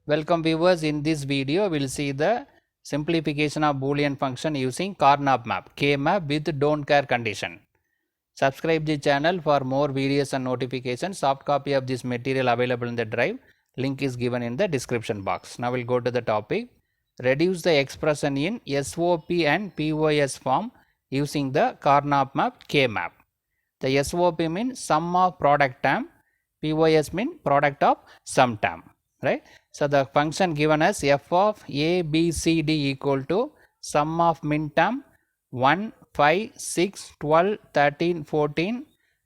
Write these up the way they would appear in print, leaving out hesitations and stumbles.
Welcome viewers, in this video we will see the simplification of Boolean function using Karnaugh map, K-map with don't care condition. Subscribe the channel for more videos and notifications. Soft copy of this material available in the drive. Link is given in the description box. Now we'll go to the topic. Reduce the expression in SOP and POS form using the Karnaugh map, K-map. The SOP means sum of product term, POS means product of sum term, right? So the function given as f of a, b, c, d equal to sum of min term 1, 5, 6, 12, 13, 14,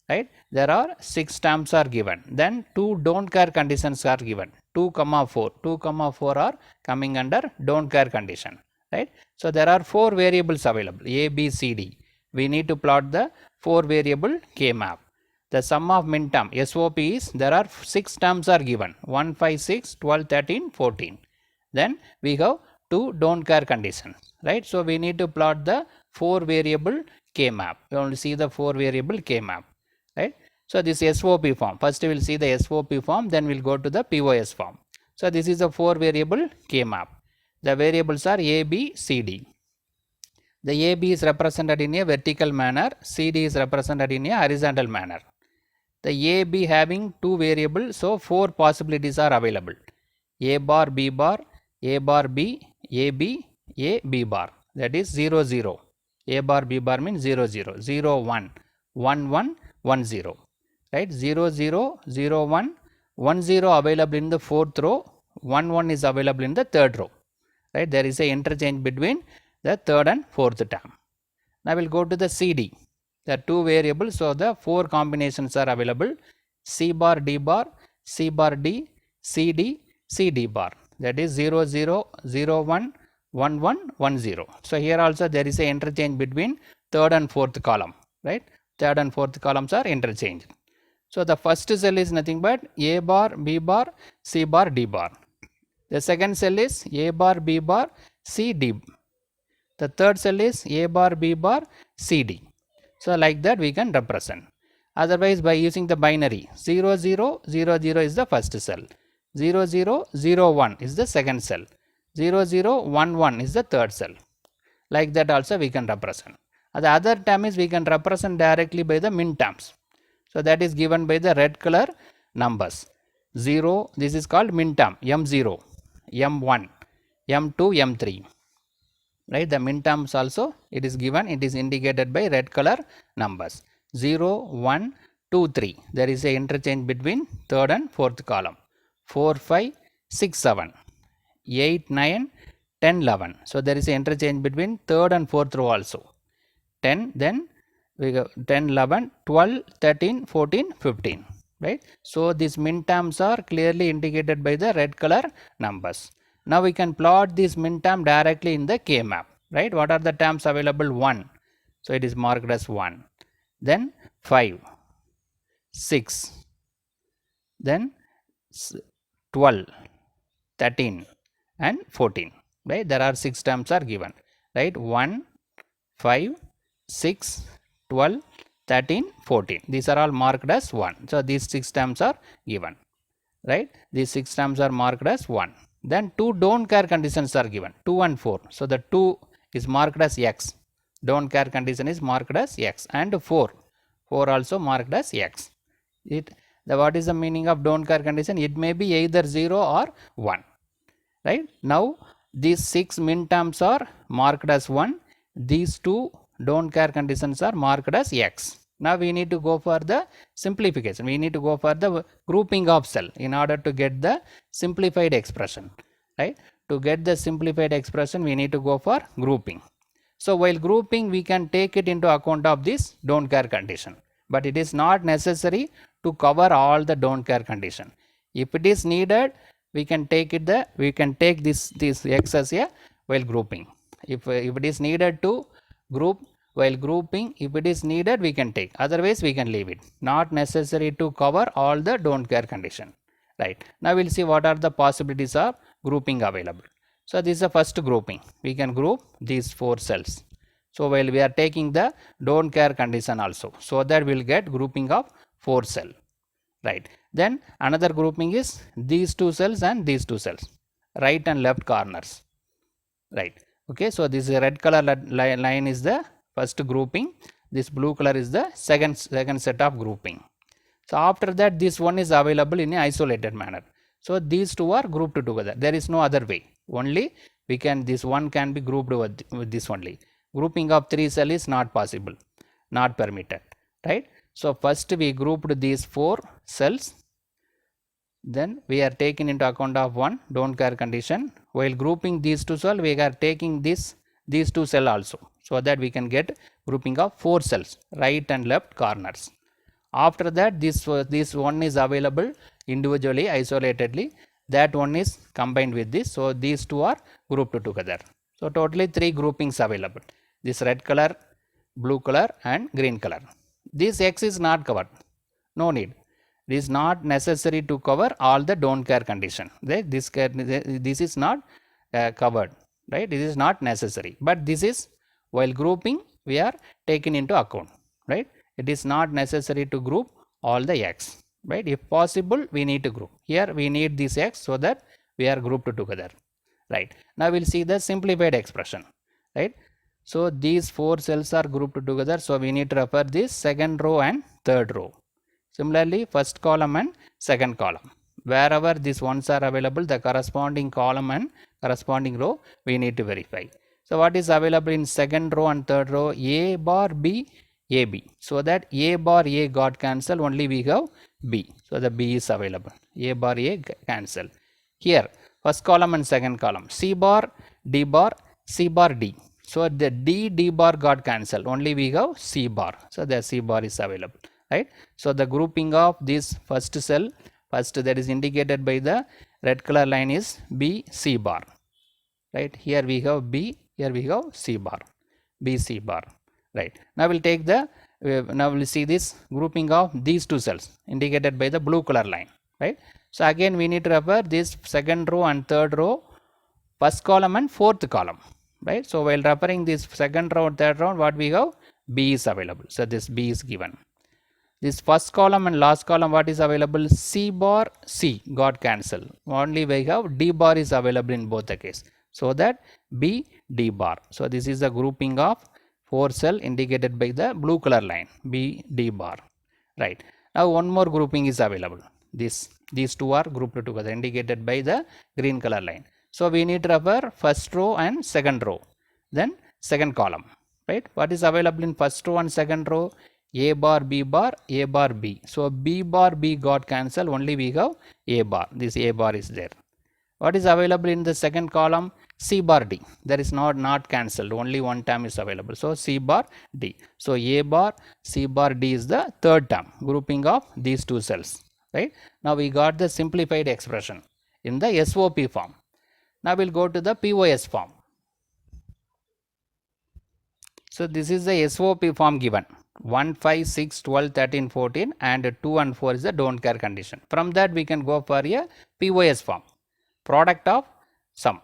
right? There are 6 terms are given. Then 2 don't care conditions are given. 2, 4. 2, 4 are coming under don't care condition, right? So there are 4 variables available, a, b, c, d. We need to plot the 4 variable K map. The sum of min term SOP is there are 6 terms are given 1, 5, 6, 12, 13, 14. Then we have 2 don't care conditions, right? So we need to plot the 4 variable K map. We only see the 4 variable K map, right? So this SOP form. First we will see the SOP form, then we will go to the POS form. So this is a 4 variable K map. The variables are A, B, C, D. The AB is represented in a vertical manner, CD is represented in a horizontal manner. The AB having 2 variables, so 4 possibilities are available. A bar, B bar, A bar, B, AB, A, B bar. That is 0, 0. A bar, B bar means 0, 0, 0, 1, 1, 1, 1, 0. Right? 0, 0, 0, 1, 1, 0 available in the 4th row, 1, 1 is available in the 3rd row. Right? There is a interchange between the 3rd and 4th term. Now we will go to the CD. There are 2 variables, so the 4 combinations are available. C bar, D bar, C bar, D, CD, CD bar. That is 0, 0, 0, 1, 1, 1, 1, 0. So here also there is a interchange between 3rd and 4th column. Right? 3rd and 4th columns are interchanged. So the first cell is nothing but A bar, B bar, C bar, D bar. The second cell is A bar, B bar, C, D. The third cell is A bar, B bar, C, D. So like that we can represent. Otherwise by using the binary 0, 0, 0, 0 is the first cell. 0, 0, 0, 1 is the second cell. 0, 0, 1, 1 is the third cell. Like that also we can represent. The other term is we can represent directly by the min terms. So that is given by the red color numbers. 0, this is called min term, M0, M1, M2, M3. Right, the min terms also it is given, it is indicated by red color numbers 0, 1, 2, 3. There is a interchange between 3rd and 4th column. 4, 5, 6, 7, 8, 9, 10, 11. So there is a interchange between 3rd and 4th row also. 10, then we go 10, 11, 12, 13, 14, 15. Right. So these min terms are clearly indicated by the red color numbers. Now we can plot this min term directly in the K map, right? What are the terms available? 1. So it is marked as 1. Then 5, 6, then 12, 13 and 14, right? There are 6 terms are given, right? 1, 5, 6, 12, 13, 14. These are all marked as 1. So these 6 terms are given, right? These 6 terms are marked as 1. Then 2 don't care conditions are given, 2 and 4. So the 2 is marked as X. Don't care condition is marked as X, and 4 also marked as X. What is the meaning of don't care condition? It may be either 0 or 1. Right? Now these 6 min terms are marked as 1. These 2 don't care conditions are marked as X. Now we need to go for the simplification. We need to go for the grouping of cell in order to get the simplified expression. Right? To get the simplified expression, we need to go for grouping. So while grouping, we can take it into account of this don't care condition. But it is not necessary to cover all the don't care condition. If it is needed, we can take this X as a while grouping. If it is needed to group while grouping, if it is needed, we can take. Otherwise, we can leave it. Not necessary to cover all the don't care condition. Right. Now we will see what are the possibilities of grouping available. So this is the first grouping. We can group these 4 cells. So while we are taking the don't care condition also, so that we will get grouping of 4 cell. Right. Then another grouping is these 2 cells and these 2 cells. right and left corners, right. Okay, so this red color line is the first grouping, this blue color is the second set of grouping. So after that this one is available in an isolated manner. So these two are grouped together. There is no other way. Only we can, this one can be grouped with this only. Grouping of 3 cells is not possible, not permitted, right. So first we grouped these 4 cells. Then we are taking into account of one don't care condition. While grouping these two cells, we are taking these two cells also, so that we can get grouping of 4 cells, right and left corners. After that this one is available individually, isolatedly, that one is combined with this, so these two are grouped together. So totally 3 groupings available, this red color, blue color and green color. This X is not covered, no need. It is not necessary to cover all the don't care condition. This is not covered, right. It is not necessary, but this is while grouping we are taken into account, right. It is not necessary to group all the X, right. If possible we need to group. Here we need this X so that we are grouped together, right. Now we will see the simplified expression, right. So these 4 cells are grouped together, so we need to refer this second row and third row. Similarly, first column and second column, wherever these ones are available, the corresponding column and corresponding row we need to verify. So what is available in second row and third row? A bar B, A B. So that A bar A got cancelled, only we have B. So the B is available. A bar A cancel. Here first column and second column, C bar D bar, C bar D. So the D bar got cancelled, only we have C bar. So the C bar is available, right. So the grouping of this first cell, first that is indicated by the red color line is B C bar, right. Here we have B, here we have C bar, B C bar, right. Now we'll take the now we'll see this grouping of these 2 cells indicated by the blue color line, right. So again we need to refer this second row and third row, first column and fourth column, right. So while referring this second row and third row, what we have? B is available, so this B is given. This first column and last column, what is available? C bar C got cancelled, only we have D bar is available in both the case, so that B D bar. So this is the grouping of 4 cell indicated by the blue color line, B D bar, right. Now one more grouping is available, these two are grouped together indicated by the green color line. So we need to refer first row and second row, then second column, right. What is available in first row and second row? A bar B bar, A bar B. So B bar B got cancelled, only we have A bar, this A bar is there. What is available in the second column? C bar D, there is not cancelled, only one term is available, so C bar D. So A bar C bar D is the third term, grouping of these 2 cells, right. Now we got the simplified expression in the SOP form. Now we'll go to the POS form. So this is the SOP form given 1, 5, 6, 12, 13, 14 and 2 and 4 is the don't care condition. From that we can go for a POS form, product of sum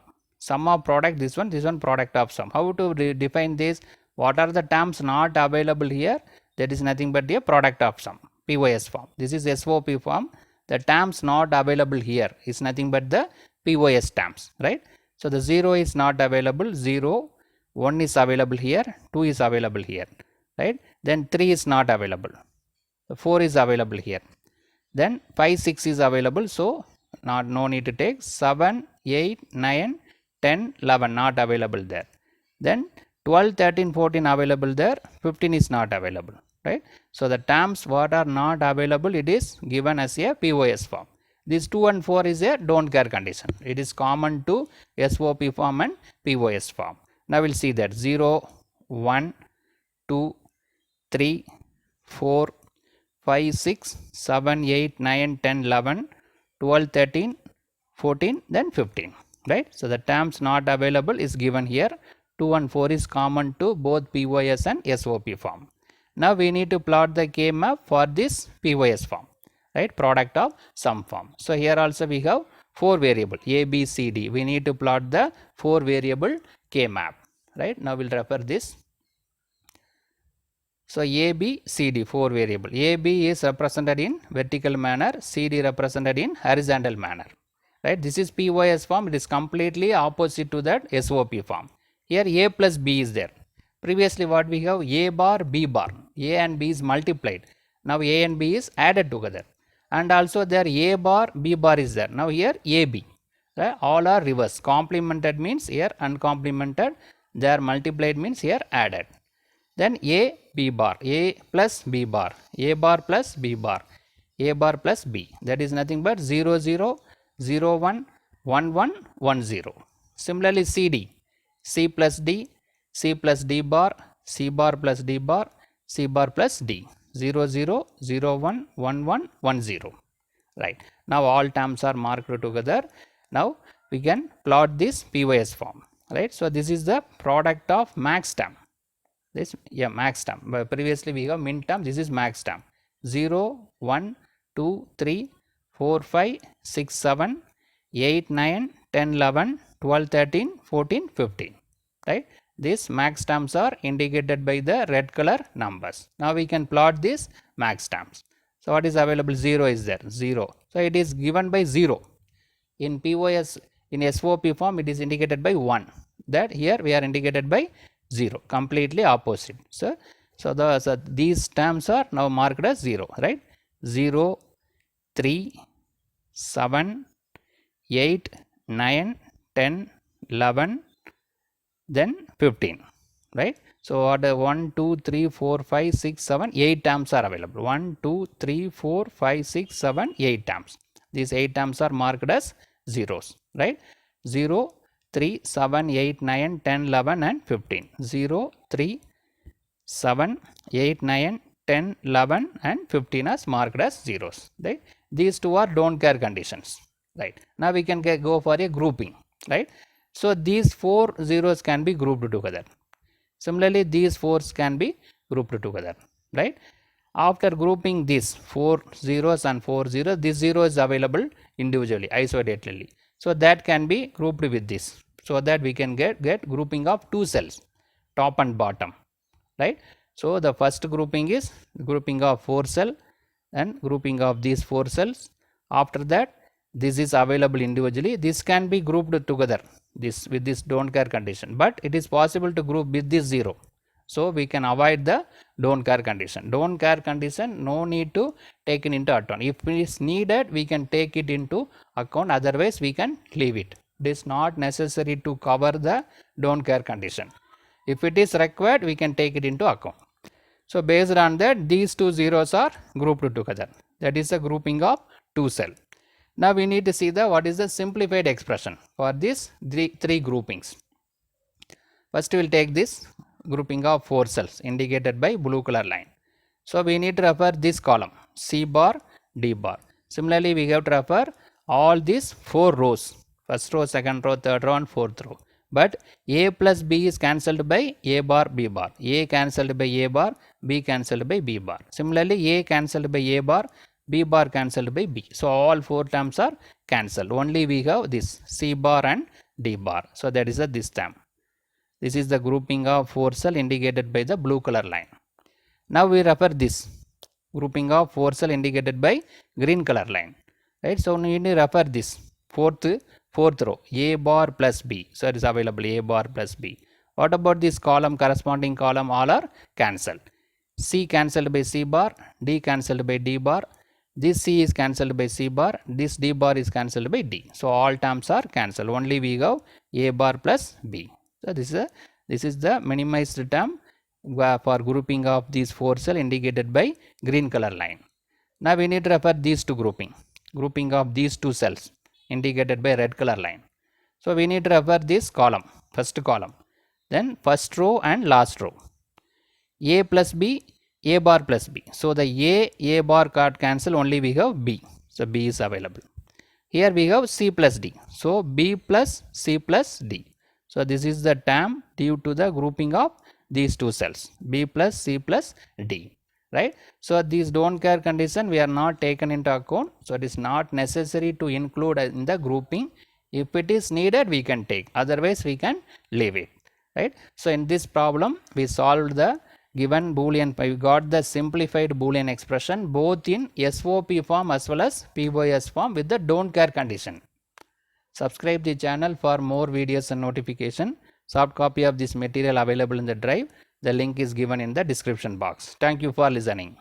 of product, this one product of sum. How to define this? What are the terms not available here? That is nothing but a product of sum, POS form. This is SOP form. The terms not available here is nothing but the POS terms, right. So the 0 is not available, 0, 1 is available here, 2 is available here, right. Then 3 is not available, 4 is available here, then 5, 6 is available, so no need to take. 7, 8, 9, 10, 11 not available there, then 12, 13, 14 available there, 15 is not available, right. So the terms what are not available, it is given as a POS form. This 2 and 4 is a don't care condition, it is common to SOP form and POS form. Now we'll see that 0, 1, 2, 3, 4, 5, 6, 7, 8, 9, 10, 11, 12, 13, 14, then 15, right. So the terms not available is given here. 2 and 4 is common to both POS and SOP form. Now we need to plot the K map for this POS form, right, product of sum form. So here also we have 4 variable A, B, C, D. We need to plot the 4 variable K map, right. Now we'll refer this. So A, B, C, D 4 variable. A, B is represented in vertical manner, C, D represented in horizontal manner, right? This is POS form. It is completely opposite to that SOP form. Here A plus B is there. Previously what we have, A bar, B bar. A and B is multiplied. Now A and B is added together. And also there A bar, B bar is there. Now here AB. Right? All are reverse. Complemented means here uncomplemented. There multiplied means here added. Then A, B bar, A plus B bar, A bar plus B bar, A bar plus B. That is nothing but 0, 0, 0, 1, 1, 1, 1, 0. Similarly, CD, C plus D, C plus D bar, C bar plus D bar, C bar plus D. 0, 0, 0, 1, 1, 1, 1, 0. Right. Now all terms are marked together. Now we can plot this POS form. Right. So this is the product of max term. This max term. But previously we have min term. This is max term. 0, 1, 2, 3, 4, 5, 6, 7, 8, 9, 10, 11, 12, 13, 14, 15. Right. These max terms are indicated by the red color numbers. Now we can plot these max terms. So what is available? 0 is there. 0. So it is given by 0. In POS, in SOP form, it is indicated by 1. That here we are indicated by 0. Completely opposite. So these terms are now marked as 0. Right? 0, 3, 7, 8, 9, 10, 11, then 15. Right? So what 1, 2, 3, 4, 5, 6, 7, 8 terms are available. 1, 2, 3, 4, 5, 6, 7, 8 terms. These 8 terms are marked as zeros. Right? 0, 3, 7, 8, 9, 10, 11 and 15. 0, 3, 7, 8, 9, 10, 11 and 15 as marked as zeros. Right? These two are don't care conditions. Right? Now we can go for a grouping. Right? So these 4 zeros can be grouped together. Similarly, these 4s can be grouped together. Right? After grouping these 4 zeros and 4 zeros, this 0 is available individually, isolatedly. So that can be grouped with this. So that we can get grouping of 2 cells, top and bottom. Right? So the first grouping is grouping of 4 cell and grouping of these 4 cells. After that, this is available individually. This can be grouped together. This with this don't care condition, but it is possible to group with this 0. So we can avoid the don't care condition. Don't care condition, no need to take it into account. If it is needed, we can take it into account. Otherwise, we can leave it. It is not necessary to cover the don't care condition. If it is required, we can take it into account. So based on that, these 2 zeros are grouped together. That is a grouping of 2 cell. Now we need to see what is the simplified expression for these three groupings. First we will take this grouping of 4 cells indicated by blue color line. So we need to refer this column C bar, D bar. Similarly, we have to refer all these 4 rows. First row, second row, third row and fourth row. But A plus B is cancelled by A bar, B bar. A cancelled by A bar, B cancelled by B bar. Similarly, A cancelled by A bar, B bar cancelled by B. So all 4 terms are cancelled. Only we have this C bar and D bar. So that is this term. This is the grouping of 4 cell indicated by the blue color line. Now we refer this grouping of 4 cell indicated by green color line. Right? So we need to refer this fourth row A bar plus B. So it is available A bar plus B. What about this column, corresponding column? All are cancelled. C cancelled by C bar, D cancelled by D bar. This C is cancelled by C bar, this D bar is cancelled by D. So all terms are cancelled. Only we have A bar plus B. So this is the minimized term for grouping of these 4 cells indicated by green color line. Now we need to refer these two grouping of these 2 cells indicated by red color line. So we need to refer this column, first column, then first row and last row. A plus B, A bar plus B. So the A bar got cancelled, only we have B. So B is available. Here we have C plus D. So B plus C plus D. So this is the term due to the grouping of these 2 cells, B plus C plus D. Right? So these don't care condition we are not taken into account. So it is not necessary to include in the grouping. If it is needed, we can take. Otherwise, we can leave it. Right? So in this problem, we solved the given Boolean, we got the simplified Boolean expression both in SOP form as well as POS form with the don't care condition. Subscribe the channel for more videos and notification. Soft copy of this material available in the drive. The link is given in the description box. Thank you for listening.